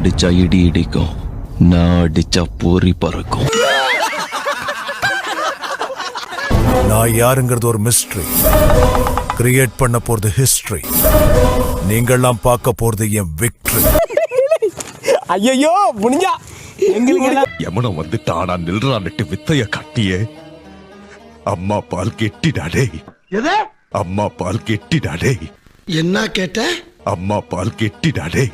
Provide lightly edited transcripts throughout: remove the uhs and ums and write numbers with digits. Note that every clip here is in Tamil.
அடிச்சா இடி இடிக்கும், நான் அடிச்சா பொறி பறக்கும். நான் யாருங்கிறது ஒரு மிஸ்ட்ரி, கிரியேட் பண்ண போறது ஹிஸ்டரி. நீங்கெல்லாம் பார்க்க போறது என் விக்டரி. ஐயோ முடிஞ்சா எங்களுக்கு எமனம் வந்து தானா நில்றான்ட்டு வித்தைய கட்டியே. அம்மா பால் கெட்டிடாடே. அம்மா பால் கெட்டிடாடே. என்ன கேட்ட? அம்மா பால் கெட்டிடாடே.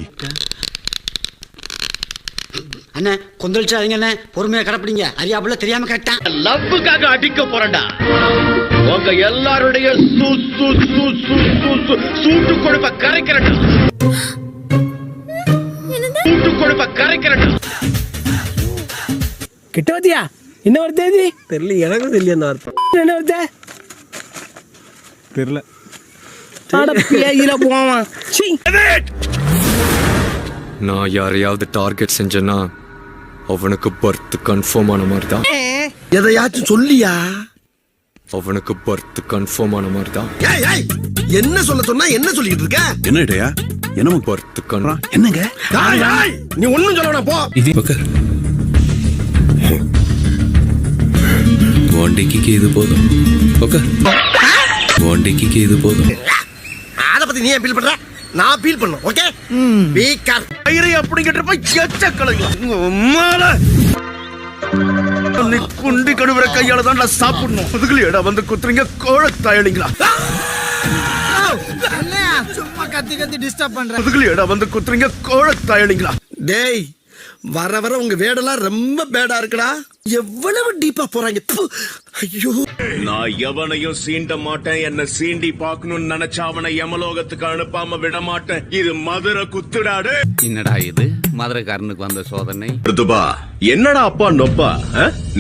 அண்ணே கொந்தளிச்சாதீங்க அண்ணே, பொறுமையா கடப்பிடிங்க. அறியாப்புல தெரியாம கேட்டான். லவ்வுக்காக அடிக்க போறடா. உங்க எல்லாருடைய சூட்டு கொழுப்ப கரைக்கிறடா. சூட்டு கொழுப்ப கரைக்கிறடா. கிட்ட வத்தியா என்ன வருது? தெரியல, எனக்கும் தெரியல அந்த வார்த்தை என்ன வருது தெரியல. நான் யாரையாவது டார்கெட் செஞ்சேன்னா அவனுக்கு பர்த் கன்ஃபார்ம் ஆன மாதிரி தான். எதையாச்சும் சொல்லியா? அவனுக்கு பர்த் கன்ஃபார்ம் ஆன மாதிரி தான். என்ன சொல்ல சொன்னா என்ன சொல்லிட்டு இருக்க? என்ன இடையா? என்ன பர்த் கன்ஃபார்ம் என்னங்க? நீ ஒண்ணும் சொல்லணும் போ. இது பக்கர் வாண்டிக்கு இது போதும். ஓகே வாண்டிக்கு இது போதும். அத பத்தி நீ ஃபீல் பண்ற, நான் ஃபீல் பண்ணனும். ஓகே வீக்கர் ஐரே அப்படிங்கிட்ட போய் எச்ச கலங்க உம்மால நீ குண்டி கடுவற கையால தான் நான் சாப்பிடணும். அதுக்குள்ள எடா வந்து குத்துறீங்க கோழத்தாயலிங்களா? அண்ணா சும்மா கத்தி கத்தி டிஸ்டர்ப் பண்ற. அதுக்குள்ள எடா வந்து குத்துறீங்க கோழத்தாயலிங்களா? டேய் வர வர உங்க வேடெல்லாம் ரொம்ப பேடா இருக்குடா. எவ்வளவு டீப்பா போறாங்க. ஐயோ நான் எவனையும் சீண்ட மாட்டேன். என்ன சீண்டி பாக்கணும்னு நினைச்சா அவனை யமலோகத்துக்கு அனுப்பாம விட மாட்டேன். இது மதுரை குத்துடாடு. என்னடா இது மதுரைக்காரனுக்கு வந்த சோதனை? ருதுபா என்னடா அப்பா நொப்பா?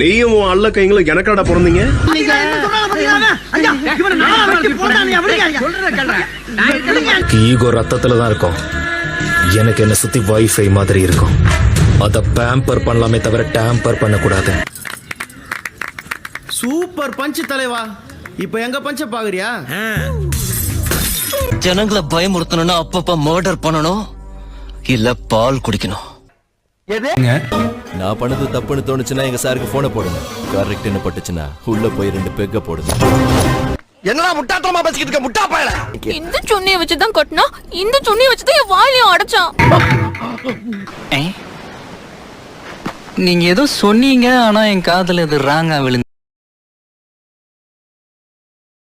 நீயும் உன் அல்ல கைங்களும் எனக்காடா பிறந்தீங்க? ஈகோ ரத்தத்துல தான் இருக்கும். எனக்கு என்ன சுத்தி வைஃபை மாதிரி இருக்கும். அத பேம்பர் பண்ணலாமே தவிர டேம்பர் பண்ணக்கூடாது. சூப்பர் பஞ்ச் தலைவா. இப்ப எங்க பஞ்ச பாக்குறியா? ஜனங்களை பயமுறுத்தணும்னா அப்பப்ப மர்டர் பண்ணணும், இல்ல பால் குடிக்கணும். நான் பண்ணது தப்புன்னு தோணுச்சுன்னா எங்க சாருக்கு போனை போடுங்க. கரெக்ட்னு பட்டுச்சுன்னா உள்ள போய் 2 பெக்க போடுங்க. என்னடா முட்டாத்தனமா பேசிக்கிட்டு இருக்க முட்டா பயல? இந்த சுண்ணிய வச்சுதான் கட்டினா, இந்த சுண்ணிய வச்சுதான் என் வாயிலையும் அடைச்சான். நீங்க ஏதோ சொன்னீங்க, ஆனா என் காதுல இது ராங்கா விழுந்து.